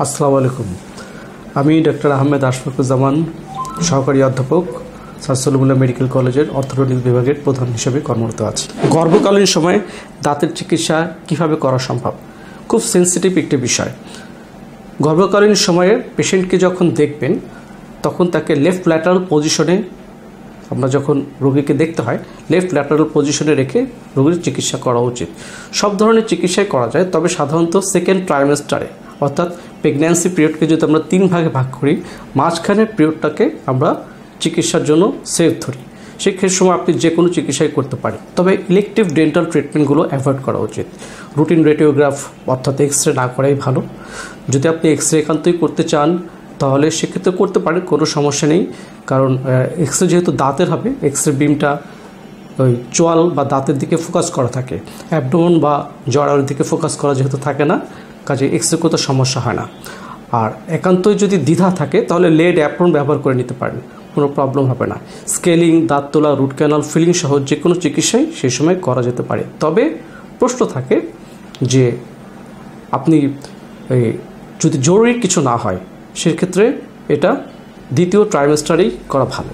আসসালামু আলাইকুম। আমি ডক্টর আহমেদ আশফাকুজ্জামান, সহকারী অধ্যাপক, স্যার সলিমুল্লাহ মেডিকেল কলেজের অর্থোপেডিক বিভাগের প্রধান হিসেবে কর্মরত আছি। গর্ভকালীন সময়ে দাঁতের চিকিৎসা কিভাবে করা সম্ভব? খুব সেন্সিটিভ একটি বিষয়। গর্ভকালীন সময়ে পেশেন্টকে যখন দেখবেন তখন তাকে লেফট ল্যাটারাল পজিশনে, আমরা যখন রোগীকে দেখতে হয় লেফট ল্যাটারাল পজিশনে রেখে রোগীর চিকিৎসা করা উচিত। সব ধরনের চিকিৎসাই করা যায়, তবে সাধারণত সেকেন্ড ট্রাইমেস্টারে অর্থাৎ প্রেগন্যান্সি পিরিয়ডকে যদি আমরা 3 ভাগে ভাগ করি, মাঝখানের পিরিয়ডটাকে আমরা চিকিৎসার জন্য সেফ ধরি। সেই সময় আপনি যে কোনো চিকিৎসাই করতে পারেন, তবে ইলেকটিভ ডেন্টাল ট্রিটমেন্টগুলো অ্যাভয়েড করা উচিত। রুটিন রেডিওগ্রাফ অর্থাৎ এক্সরে না করাই ভালো। যদি আপনি এক্সরে একান্তই করতে চান তাহলে সেক্ষেত্রে করতে পারেন, কোনো সমস্যা নেই। কারণ এক্সরে যেহেতু দাঁতের হবে, এক্সরে বিমটা ওই চোয়াল বা দাঁতের দিকে ফোকাস করা থাকে, অ্যাবডোমেন বা জরায়ুর দিকে ফোকাস করা যেহেতু থাকে না, কাজে এক্সরে করতে সমস্যা হয় না। আর একান্তই যদি দ্বিধা থাকে তাহলে লেড অ্যাপ্রন ব্যবহার করে নিতে পারেন, কোনো প্রবলেম হবে না। স্কেলিং, দাঁত তোলা, রুট ক্যানাল, ফিলিং সহ যে কোনো চিকিৎসাই সেই সময় করা যেতে পারে। তবে প্রশ্ন থাকে যে আপনি যদি জরুরি কিছু না হয় সেক্ষেত্রে এটা দ্বিতীয় ট্রাইমেস্টারেই করা ভালো।